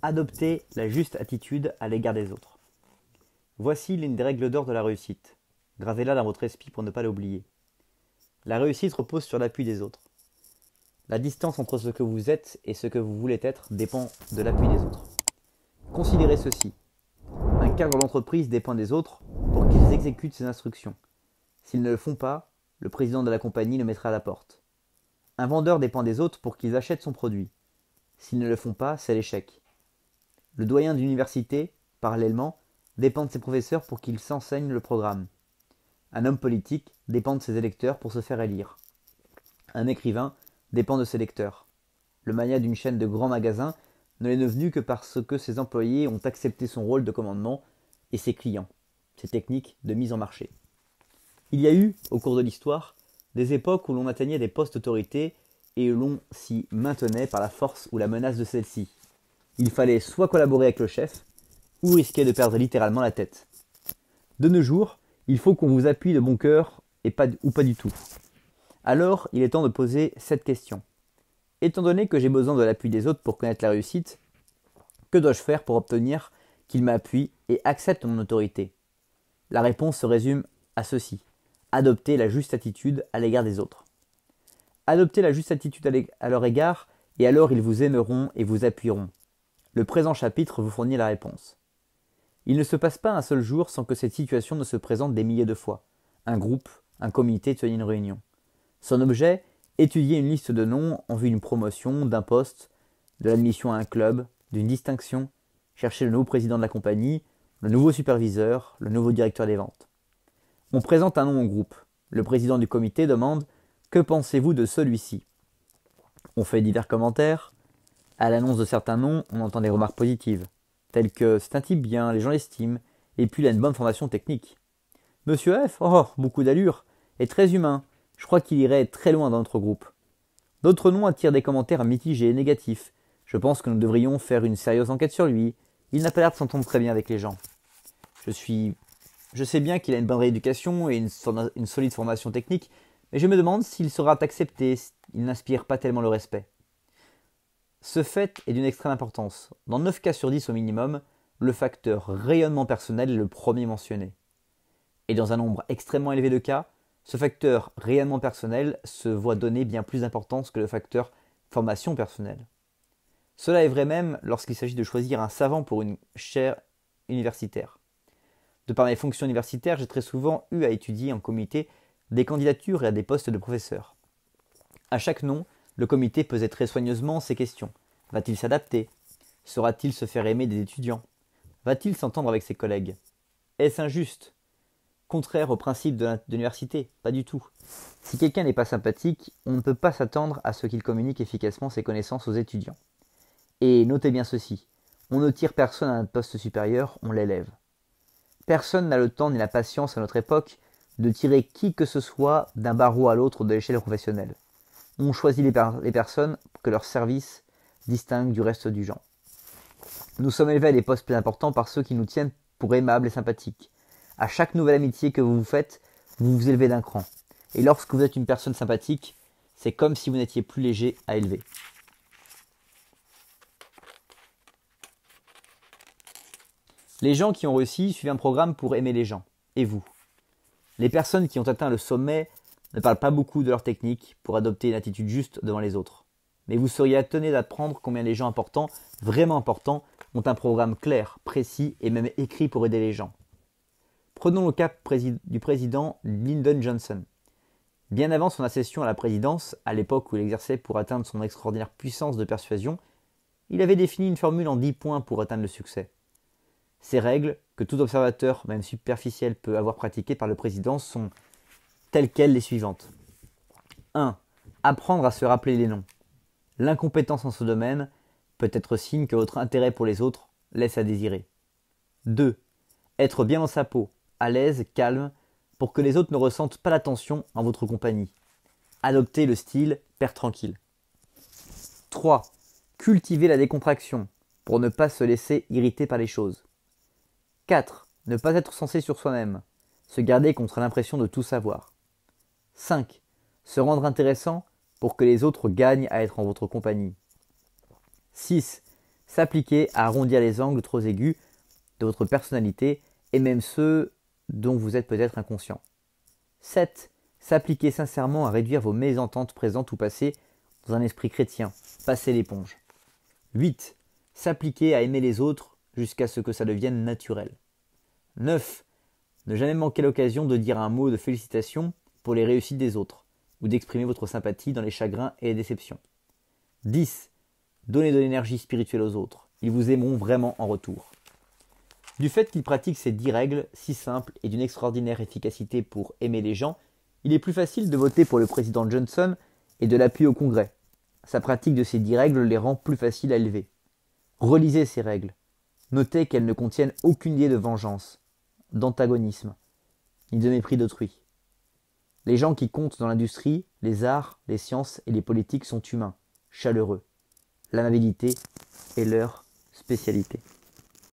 Adoptez la juste attitude à l'égard des autres. Voici l'une des règles d'or de la réussite. Gravez-la dans votre esprit pour ne pas l'oublier. La réussite repose sur l'appui des autres. La distance entre ce que vous êtes et ce que vous voulez être dépend de l'appui des autres. Considérez ceci. Un cadre d'entreprise dépend des autres pour qu'ils exécutent ses instructions. S'ils ne le font pas, le président de la compagnie le mettra à la porte. Un vendeur dépend des autres pour qu'ils achètent son produit. S'ils ne le font pas, c'est l'échec. Le doyen d'université, parallèlement, dépend de ses professeurs pour qu'ils s'enseignent le programme. Un homme politique dépend de ses électeurs pour se faire élire. Un écrivain dépend de ses lecteurs. Le magnat d'une chaîne de grands magasins ne l'est devenu que parce que ses employés ont accepté son rôle de commandement et ses clients, ses techniques de mise en marché. Il y a eu, au cours de l'histoire, des époques où l'on atteignait des postes d'autorité et où l'on s'y maintenait par la force ou la menace de celle-ci. Il fallait soit collaborer avec le chef, ou risquer de perdre littéralement la tête. De nos jours, il faut qu'on vous appuie de bon cœur ou pas du tout. Alors, il est temps de poser cette question. Étant donné que j'ai besoin de l'appui des autres pour connaître la réussite, que dois-je faire pour obtenir qu'ils m'appuient et acceptent mon autorité? La réponse se résume à ceci. Adopter la juste attitude à l'égard des autres. Adoptez la juste attitude à leur égard, et alors ils vous aimeront et vous appuieront. Le présent chapitre vous fournit la réponse. Il ne se passe pas un seul jour sans que cette situation ne se présente des milliers de fois. Un groupe, un comité tient une réunion. Son objet, étudier une liste de noms en vue d'une promotion, d'un poste, de l'admission à un club, d'une distinction, chercher le nouveau président de la compagnie, le nouveau superviseur, le nouveau directeur des ventes. On présente un nom au groupe. Le président du comité demande « Que pensez-vous de celui-ci » On fait divers commentaires. À l'annonce de certains noms, on entend des remarques positives, telles que c'est un type bien, les gens l'estiment, et puis il a une bonne formation technique. Monsieur F, oh, beaucoup d'allure, est très humain, je crois qu'il irait très loin dans notre groupe. D'autres noms attirent des commentaires mitigés et négatifs. Je pense que nous devrions faire une sérieuse enquête sur lui. Il n'a pas l'air de s'entendre très bien avec les gens. Je sais bien qu'il a une bonne rééducation et une solide formation technique, mais je me demande s'il sera accepté, il n'inspire pas tellement le respect. Ce fait est d'une extrême importance. Dans 9 cas sur 10 au minimum, le facteur rayonnement personnel est le premier mentionné. Et dans un nombre extrêmement élevé de cas, ce facteur rayonnement personnel se voit donner bien plus d'importance que le facteur formation personnelle. Cela est vrai même lorsqu'il s'agit de choisir un savant pour une chaire universitaire. De par mes fonctions universitaires, j'ai très souvent eu à étudier en comité des candidatures et à des postes de professeur. À chaque nom, le comité pesait très soigneusement ces questions. Va-t-il s'adapter? Saura-t-il se faire aimer des étudiants? Va-t-il s'entendre avec ses collègues? Est-ce injuste? Contraire au principe de l'université? Pas du tout. Si quelqu'un n'est pas sympathique, on ne peut pas s'attendre à ce qu'il communique efficacement ses connaissances aux étudiants. Et notez bien ceci, on ne tire personne à un poste supérieur, on l'élève. Personne n'a le temps ni la patience à notre époque de tirer qui que ce soit d'un barreau à l'autre de l'échelle professionnelle. On choisit les personnes que leur service distingue du reste du genre. Nous sommes élevés à des postes plus importants par ceux qui nous tiennent pour aimables et sympathiques. À chaque nouvelle amitié que vous vous faites, vous vous élevez d'un cran. Et lorsque vous êtes une personne sympathique, c'est comme si vous n'étiez plus léger à élever. Les gens qui ont réussi suivent un programme pour aimer les gens. Et vous? Les personnes qui ont atteint le sommet ne parlent pas beaucoup de leur technique pour adopter une attitude juste devant les autres. Mais vous seriez étonné d'apprendre combien les gens importants, vraiment importants, ont un programme clair, précis et même écrit pour aider les gens. Prenons le cas du président Lyndon Johnson. Bien avant son accession à la présidence, à l'époque où il exerçait pour atteindre son extraordinaire puissance de persuasion, il avait défini une formule en 10 points pour atteindre le succès. Ces règles, que tout observateur, même superficiel, peut avoir pratiquées par le président, sont telles quelles les suivantes. 1. Apprendre à se rappeler les noms. L'incompétence en ce domaine peut être signe que votre intérêt pour les autres laisse à désirer. 2. Être bien dans sa peau, à l'aise, calme, pour que les autres ne ressentent pas la tension en votre compagnie. Adoptez le style « père tranquille ». 3. Cultiver la décontraction, pour ne pas se laisser irriter par les choses. 4. Ne pas être censé sur soi-même, se garder contre l'impression de tout savoir. 5. Se rendre intéressant pour que les autres gagnent à être en votre compagnie. 6. S'appliquer à arrondir les angles trop aigus de votre personnalité et même ceux dont vous êtes peut-être inconscient. 7. S'appliquer sincèrement à réduire vos mésententes présentes ou passées dans un esprit chrétien. Passer l'éponge. 8. S'appliquer à aimer les autres jusqu'à ce que ça devienne naturel. 9. Ne jamais manquer l'occasion de dire un mot de félicitation pour les réussites des autres ou d'exprimer votre sympathie dans les chagrins et les déceptions. 10. Donnez de l'énergie spirituelle aux autres. Ils vous aimeront vraiment en retour. Du fait qu'il pratique ces 10 règles si simples et d'une extraordinaire efficacité pour aimer les gens, il est plus facile de voter pour le président Johnson et de l'appuyer au Congrès. Sa pratique de ces 10 règles les rend plus faciles à élever. Relisez ces règles. Notez qu'elles ne contiennent aucune idée de vengeance, d'antagonisme, ni de mépris d'autrui. Les gens qui comptent dans l'industrie, les arts, les sciences et les politiques sont humains, chaleureux. L'amabilité est leur spécialité.